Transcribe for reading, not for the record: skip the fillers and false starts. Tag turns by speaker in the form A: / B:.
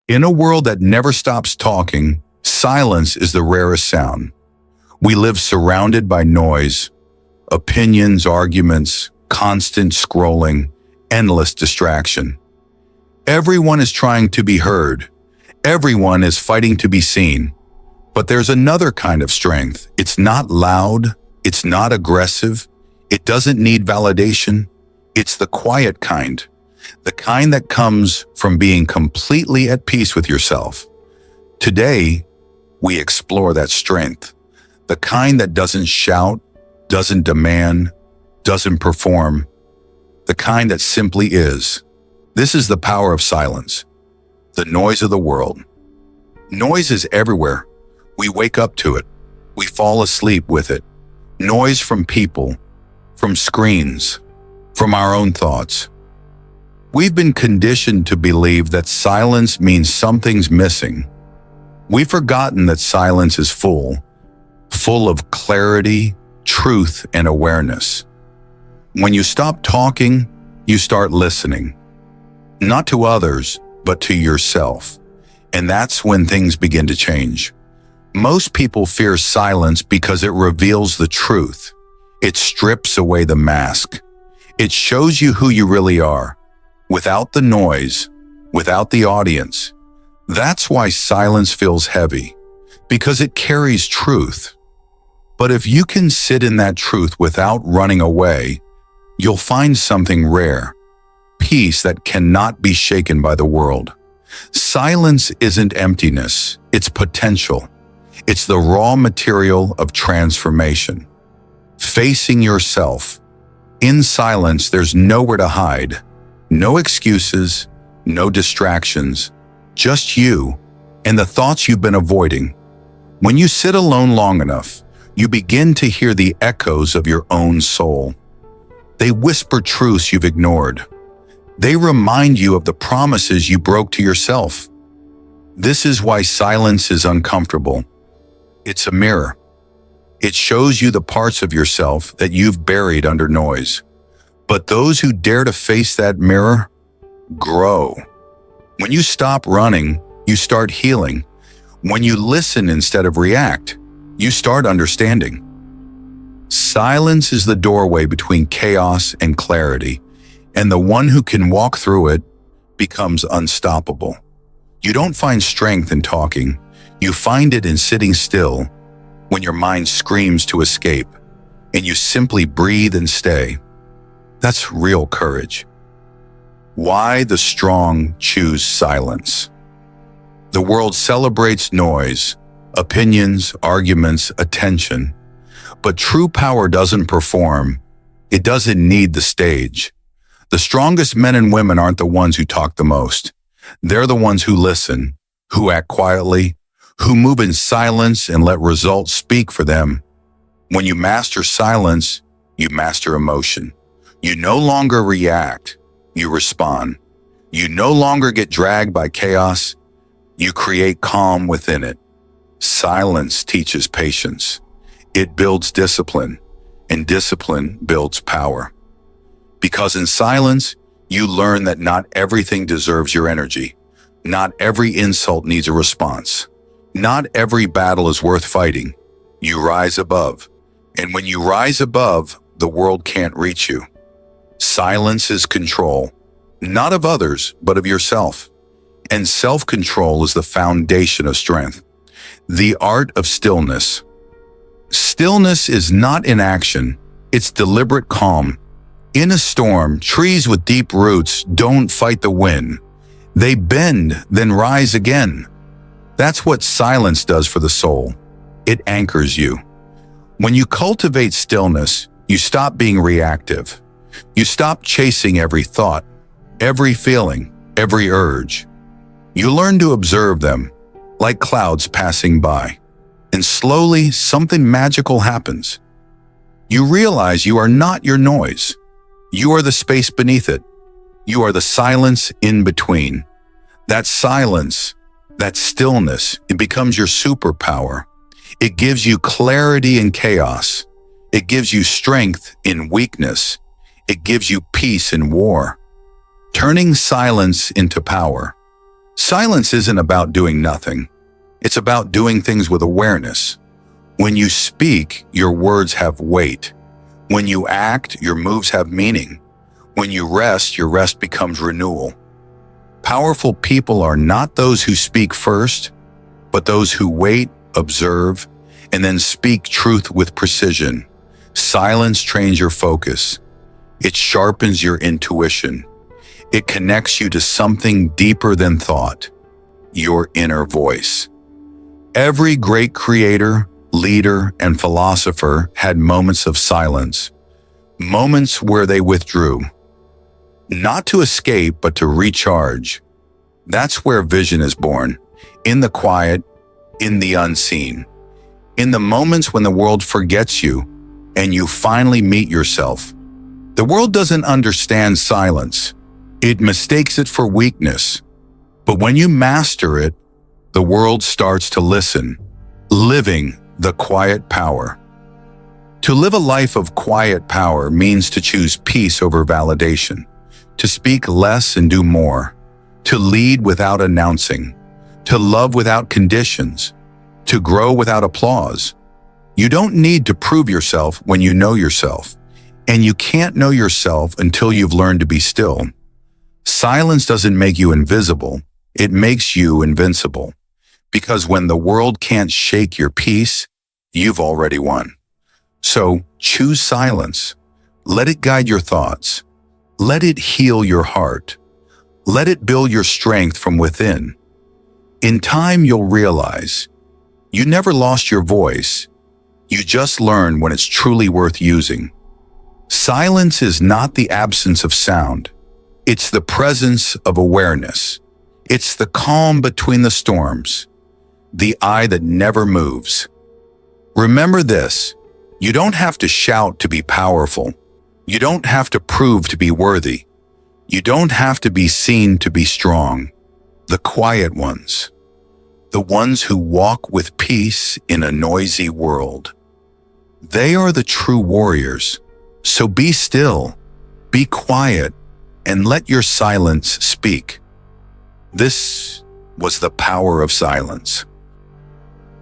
A: In a world that never stops talking, silence is the rarest sound. We live surrounded by noise, opinions, arguments, constant scrolling, endless distraction. Everyone is trying to be heard. Everyone is fighting to be seen. But there's another kind of strength. It's not loud. It's not aggressive. It doesn't need validation. It's the quiet kind. The kind that comes from being completely at peace with yourself. Today, we explore that strength. The kind that doesn't shout, doesn't demand, doesn't perform. The kind that simply is. This is the power of silence. The noise of the world. Noise is everywhere. We wake up to it. We fall asleep with it. Noise from people, from screens, from our own thoughts. We've been conditioned to believe that silence means something's missing. We've forgotten that silence is full of clarity, truth, and awareness. When you stop talking, you start listening. Not to others, but to yourself. And that's when things begin to change. Most people fear silence because it reveals the truth. It strips away the mask. It shows you who you really are, without the noise, without the audience. That's why silence feels heavy, because it carries truth. But if you can sit in that truth without running away, you'll find something rare, peace that cannot be shaken by the world. Silence isn't emptiness, it's potential. It's the raw material of transformation. Facing yourself. In silence, there's nowhere to hide. No excuses, no distractions, just you and the thoughts you've been avoiding. When you sit alone long enough, you begin to hear the echoes of your own soul. They whisper truths you've ignored. They remind you of the promises you broke to yourself. This is why silence is uncomfortable. It's a mirror. It shows you the parts of yourself that you've buried under noise. But those who dare to face that mirror grow. When you stop running, you start healing. When you listen instead of react, you start understanding. Silence is the doorway between chaos and clarity, and the one who can walk through it becomes unstoppable. You don't find strength in talking. You find it in sitting still when your mind screams to escape, and you simply breathe and stay. That's real courage. Why the strong choose silence. The world celebrates noise, opinions, arguments, attention. But true power doesn't perform. It doesn't need the stage. The strongest men and women aren't the ones who talk the most. They're the ones who listen, who act quietly, who move in silence and let results speak for them. When you master silence, you master emotion. You no longer react, you respond. You no longer get dragged by chaos, you create calm within it. Silence teaches patience. It builds discipline, and discipline builds power. Because in silence, you learn that not everything deserves your energy. Not every insult needs a response. Not every battle is worth fighting. You rise above. And when you rise above, the world can't reach you. Silence is control, not of others, but of yourself. And self-control is the foundation of strength. The art of stillness. Stillness is not inaction, it's deliberate calm. In a storm, trees with deep roots don't fight the wind. They bend, then rise again. That's what silence does for the soul. It anchors you. When you cultivate stillness, you stop being reactive. You stop chasing every thought, every feeling, every urge. You learn to observe them, like clouds passing by. And slowly, something magical happens. You realize you are not your noise. You are the space beneath it. You are the silence in between. That silence, that stillness, it becomes your superpower. It gives you clarity in chaos. It gives you strength in weakness. It gives you peace in war. Turning silence into power. Silence isn't about doing nothing. It's about doing things with awareness. When you speak, your words have weight. When you act, your moves have meaning. When you rest, your rest becomes renewal. Powerful people are not those who speak first, but those who wait, observe, and then speak truth with precision. Silence trains your focus. It sharpens your intuition. It connects you to something deeper than thought, your inner voice. Every great creator, leader, and philosopher had moments of silence, moments where they withdrew, not to escape, but to recharge. That's where vision is born, in the quiet, in the unseen, in the moments when the world forgets you and you finally meet yourself. The world doesn't understand silence. It mistakes it for weakness. But when you master it, the world starts to listen, living the quiet power. To live a life of quiet power means to choose peace over validation, to speak less and do more, to lead without announcing, to love without conditions, to grow without applause. You don't need to prove yourself when you know yourself, and you can't know yourself until you've learned to be still. Silence doesn't make you invisible, it makes you invincible. Because when the world can't shake your peace, you've already won. So choose silence. Let it guide your thoughts. Let it heal your heart. Let it build your strength from within. In time, you'll realize you never lost your voice. You just learned when it's truly worth using. Silence is not the absence of sound. It's the presence of awareness. It's the calm between the storms, the eye that never moves. Remember this, you don't have to shout to be powerful. You don't have to prove to be worthy. You don't have to be seen to be strong. The quiet ones, the ones who walk with peace in a noisy world. They are the true warriors. So be still, be quiet, and let your silence speak. This was the power of silence.